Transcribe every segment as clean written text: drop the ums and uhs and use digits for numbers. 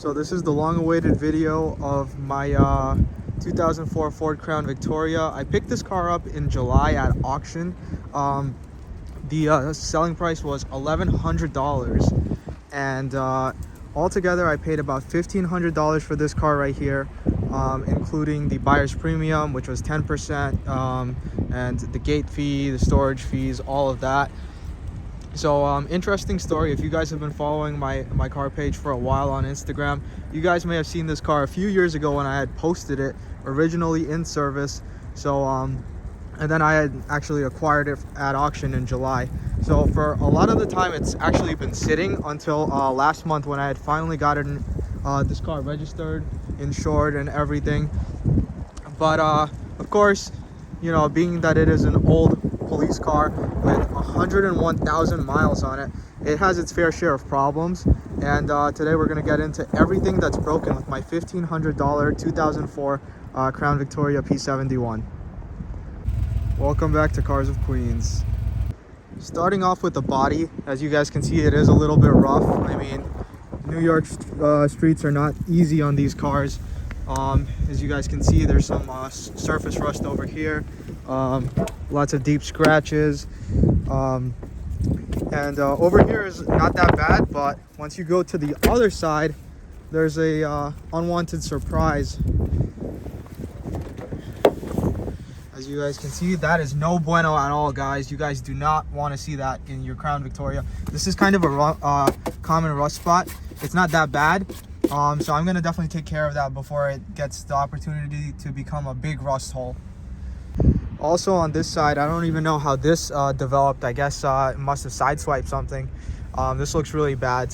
So this is the long-awaited video of my 2004 Ford Crown Victoria. I picked this car up in July at auction. The selling price was $1,100, and altogether I paid about $1,500 for this car right here, including the buyer's premium, which was 10%, and the gate fee, the storage fees, all of that. So interesting story. If you guys have been following my car page for a while on Instagram, you guys may have seen this car a few years ago when I had posted it originally in service. So and then I had actually acquired it at auction in July. So for a lot of the time it's actually been sitting until last month, when I had finally gotten this car registered, insured, and everything. But of course, you know, being that it is an old police car with 101,000 miles on it, it has its fair share of problems. And today we're going to get into everything that's broken with my $1,500 2004 Crown Victoria P71. Welcome back to Cars of Queens. Starting off with the body, as you guys can see, it is a little bit rough. I mean, New York streets are not easy on these cars. As you guys can see, there's some surface rust over here, lots of deep scratches, and over here is not that bad, but once you go to the other side, there's a unwanted surprise. As you guys can see, that is no bueno at all, guys. You guys do not want to see that in your Crown Victoria. This is kind of a common rust spot. It's not that bad. So I'm going to definitely take care of that before it gets the opportunity to become a big rust hole. Also on this side, I don't even know how this developed. I guess it must have sideswiped something. This looks really bad,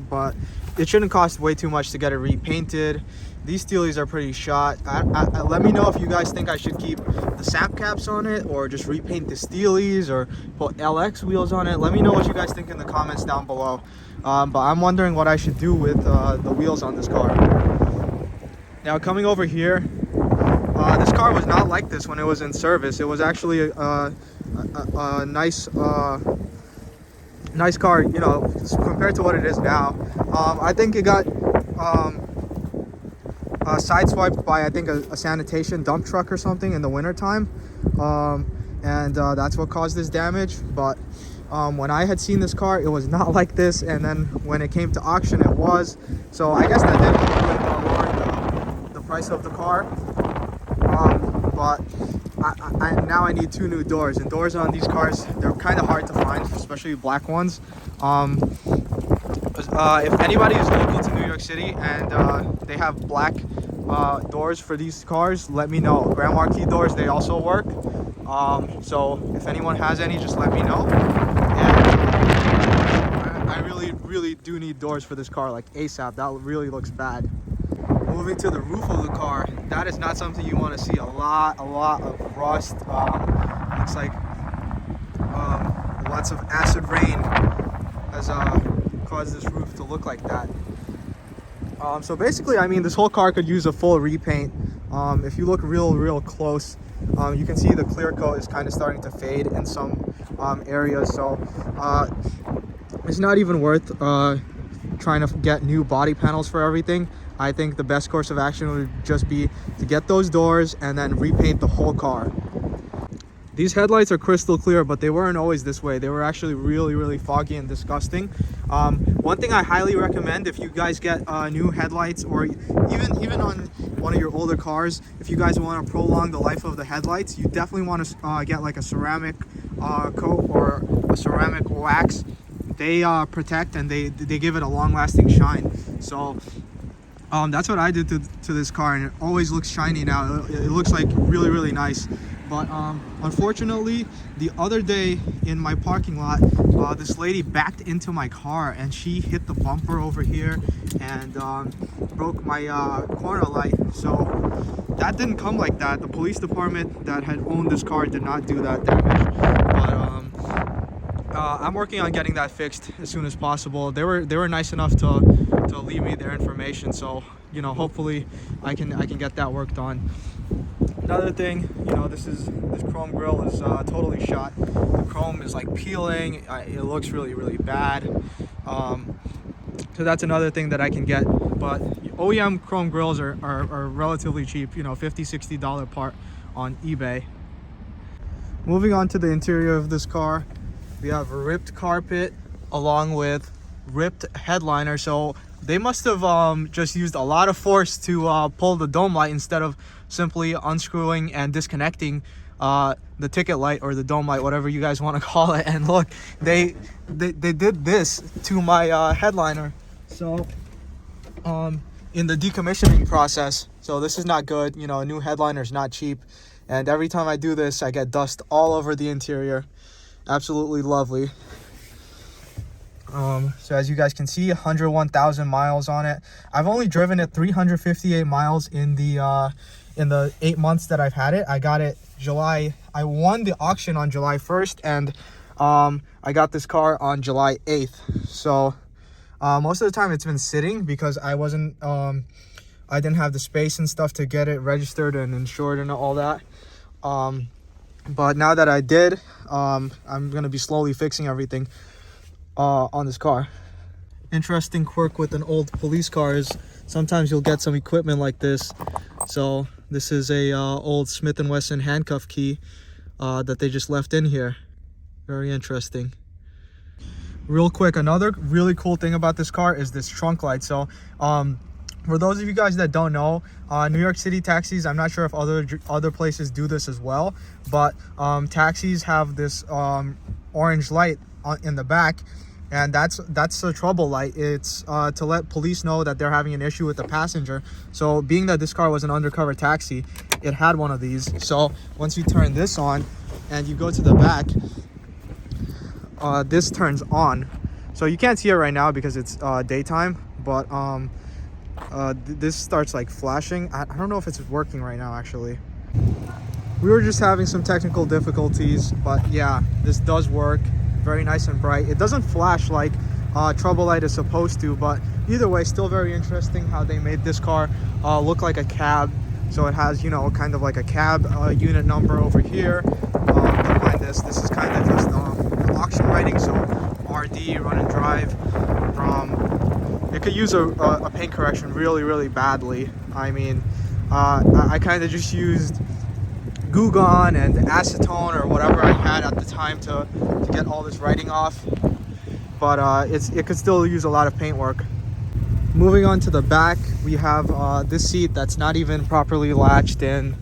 but it shouldn't cost way too much to get it repainted. These steelies are pretty shot. Let me know if you guys think I should keep the sap caps on it, or just repaint the steelies, or put LX wheels on it. Let me know what you guys think in the comments down below. But I'm wondering what I should do with the wheels on this car. Now, coming over here, this car was not like this when it was in service. It was actually a nice car, you know, compared to what it is now. I think it got sideswiped by, I think, a sanitation dump truck or something in the winter time, and that's what caused this damage. But when I had seen this car, it was not like this, and then when it came to auction, it was. So I guess that did lower the price of the car. But now I need 2 new doors, and doors on these cars, they're kind of hard to find, especially black ones. If anybody is local to New York City and they have black doors for these cars, let me know. Grand Marquis doors, they also work. So if anyone has any, just let me know. And I really do need doors for this car, like ASAP. That really looks bad. Moving to the roof of the car, that is not something you want to see. A lot of rust. Looks like lots of acid rain has caused this roof to look like that. So basically, I mean, this whole car could use a full repaint. If you look real close, you can see the clear coat is kind of starting to fade in some areas. So it's not even worth trying to get new body panels for everything. I think the best course of action would just be to get those doors and then repaint the whole car. These headlights are crystal clear, but they weren't always this way. They were actually really foggy and disgusting. One thing I highly recommend, if you guys get new headlights, or even on one of your older cars, if you guys want to prolong the life of the headlights, you definitely want to get like a ceramic coat or a ceramic wax. They protect, and they give it a long-lasting shine. So that's what I did to this car, and it always looks shiny now. It looks like really nice. But unfortunately, the other day in my parking lot, this lady backed into my car, and she hit the bumper over here and broke my corner light. So that didn't come like that. The police department that had owned this car did not do that damage. But I'm working on getting that fixed as soon as possible. They were nice enough to leave me their information, so you know, hopefully I can get that worked on. Another thing, you know, this chrome grille is totally shot. The chrome is like peeling. It looks really bad. So that's another thing that I can get. But OEM chrome grills are relatively cheap, you know, $50–$60 part on eBay. Moving on to the interior of this car, we have a ripped carpet along with ripped headliner. So they must have just used a lot of force to pull the dome light instead of simply unscrewing and disconnecting the ticket light or the dome light, whatever you guys want to call it. And look, they did this to my headliner. So in the decommissioning process, so this is not good. You know, a new headliner is not cheap, and every time I do this, I get dust all over the interior. Absolutely lovely. So as you guys can see, 101,000 miles on it. I've only driven it 358 miles in the 8 months that I've had it. I got it July. I won the auction on July 1st, and I got this car on July 8th. So most of the time it's been sitting because I didn't have the space and stuff to get it registered and insured and all that. But now that I did, I'm gonna be slowly fixing everything on this car. Interesting quirk with an old police car is sometimes you'll get some equipment like this. So this is a old Smith & Wesson handcuff key that they just left in here. Very interesting. Real quick, another really cool thing about this car is this trunk light. So for those of you guys that don't know, New York City taxis, I'm not sure if other places do this as well, but taxis have this orange light in the back, and that's a trouble light. It's to let police know that they're having an issue with the passenger. So being that this car was an undercover taxi, it had one of these. So once you turn this on and you go to the back, this turns on. So you can't see it right now because it's daytime, but this starts like flashing. I don't know if it's working right now actually. We were just having some technical difficulties, but yeah, this does work. Very nice and bright. It doesn't flash like trouble light is supposed to, but either way, still very interesting how they made this car look like a cab. So it has, you know, kind of like a cab unit number over here. Behind this is kind of just auction writing, so RD, run and drive. It could use a paint correction really badly. I mean, I kind of just used Goo-Gone and acetone or whatever I had at the time to get all this writing off, but it could still use a lot of paint work. Moving on to the back, we have this seat that's not even properly latched in.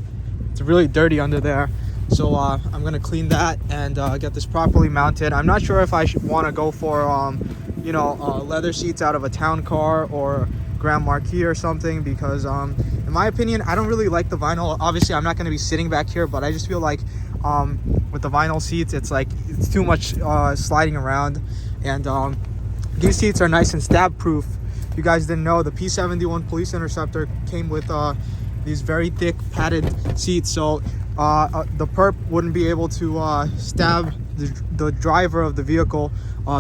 It's really dirty under there, so I'm gonna clean that and get this properly mounted. I'm not sure if I should want to go for you know, leather seats out of a town car or Grand Marquis or something, because in my opinion, I don't really like the vinyl. Obviously I'm not going to be sitting back here, but I just feel like with the vinyl seats, it's too much sliding around. And these seats are nice and stab proof. If you guys didn't know, the P71 Police Interceptor came with these very thick padded seats, so the perp wouldn't be able to stab the driver of the vehicle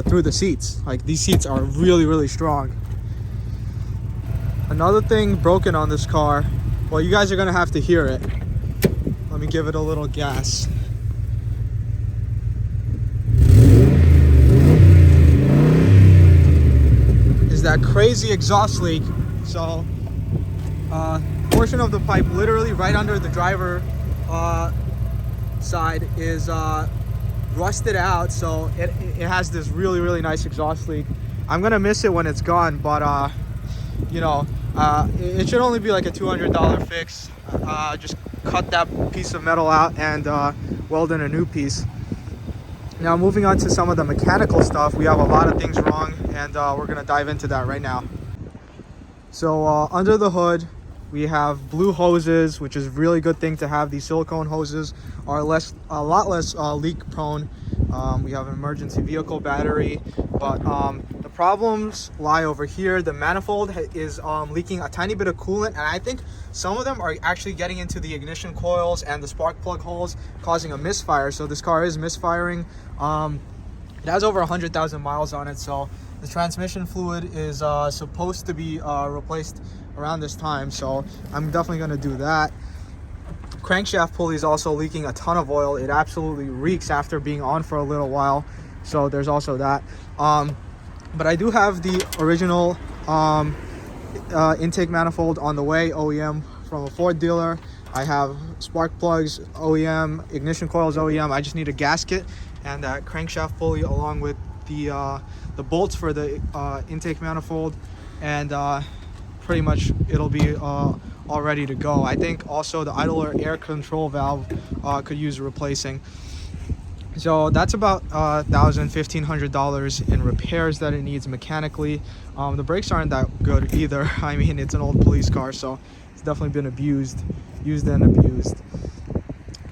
through the seats. Like, these seats are really strong. Another thing broken on this car, well, you guys are gonna have to hear it. Let me give it a little gas. Is that crazy exhaust leak. So portion of the pipe literally right under the driver side is rusted out, so it has this really nice exhaust leak. I'm gonna miss it when it's gone, but you know, it should only be like a $200 fix. Just cut that piece of metal out and weld in a new piece. Now moving on to some of the mechanical stuff, we have a lot of things wrong, and we're gonna dive into that right now. So under the hood, we have blue hoses, which is a really good thing to have. These silicone hoses are a lot less leak prone. We have an emergency vehicle battery, but the problems lie over here. The manifold is leaking a tiny bit of coolant, and I think some of them are actually getting into the ignition coils and the spark plug holes, causing a misfire. So this car is misfiring. It has over 100,000 miles on it, so the transmission fluid is supposed to be replaced around this time, so I'm definitely going to do that. Crankshaft pulley is also leaking a ton of oil. It absolutely reeks after being on for a little while, so there's also that. But I do have the original intake manifold on the way, OEM from a Ford dealer. I have spark plugs, OEM, ignition coils, OEM. I just need a gasket and that crankshaft pulley along with the bolts for the intake manifold, and pretty much it'll be all ready to go. I think also the idler air control valve could use replacing. So that's about $1,500 in repairs that it needs mechanically. The brakes aren't that good either. I mean, it's an old police car, so it's definitely been used and abused.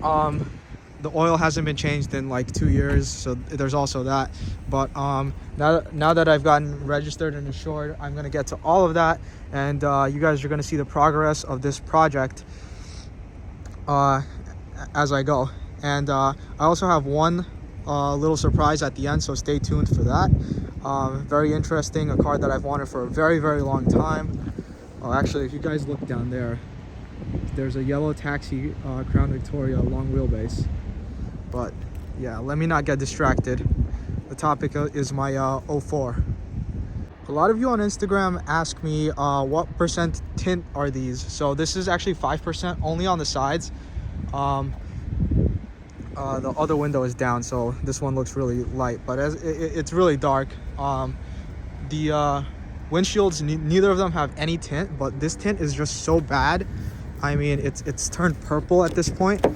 The oil hasn't been changed in like 2 years, so there's also that. But now that I've gotten registered and insured, I'm gonna get to all of that, and you guys are gonna see the progress of this project as I go. And I also have one little surprise at the end, so stay tuned for that. Very interesting, a car that I've wanted for a very, very long time. Actually, if you guys look down there, there's a yellow taxi Crown Victoria long wheelbase. But yeah, let me not get distracted. The topic is my 04. A lot of you on Instagram ask me what percent tint are these. So this is actually 5% only on the sides. The other window is down, so this one looks really light, but it's really dark. The windshields, neither of them have any tint, but this tint is just so bad. I mean, it's turned purple at this point.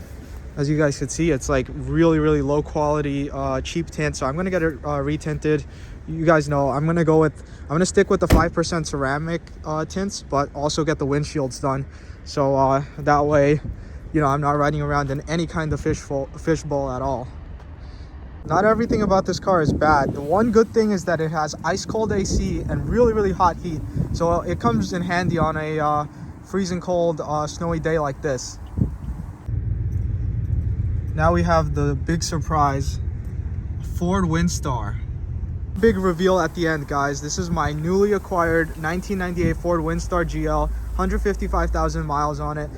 As you guys can see, it's like really, really low quality, cheap tint. So I'm gonna get it retinted. You guys know I'm gonna stick with the 5% ceramic tints, but also get the windshields done. So that way, you know, I'm not riding around in any kind of fishbowl at all. Not everything about this car is bad. The one good thing is that it has ice cold AC and really, really hot heat. So it comes in handy on a freezing cold, snowy day like this. Now we have the big surprise, Ford Windstar. Big reveal at the end, guys. This is my newly acquired 1998 Ford Windstar GL, 155,000 miles on it.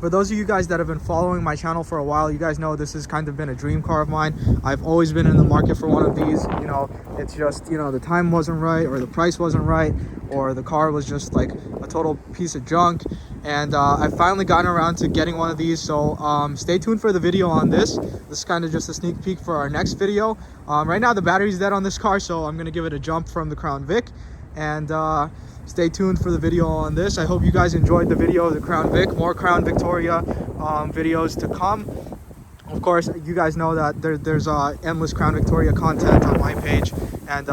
For those of you guys that have been following my channel for a while, you guys know this has kind of been a dream car of mine. I've always been in the market for one of these. You know, it's just, you know, the time wasn't right, or the price wasn't right, or the car was just like a total piece of junk. And I've finally gotten around to getting one of these, so stay tuned for the video on this. This is kind of just a sneak peek for our next video. Right now the battery's dead on this car, so I'm gonna give it a jump from the Crown Vic, and stay tuned for the video on this. I hope you guys enjoyed the video of the Crown Vic. More Crown Victoria videos to come. Of course, you guys know that there's endless Crown Victoria content on my page, and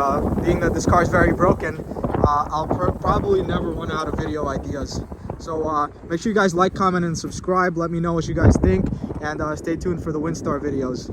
being that this car is very broken, I'll probably never run out of video ideas. So make sure you guys like, comment, and subscribe. Let me know what you guys think, and stay tuned for the Windstar videos.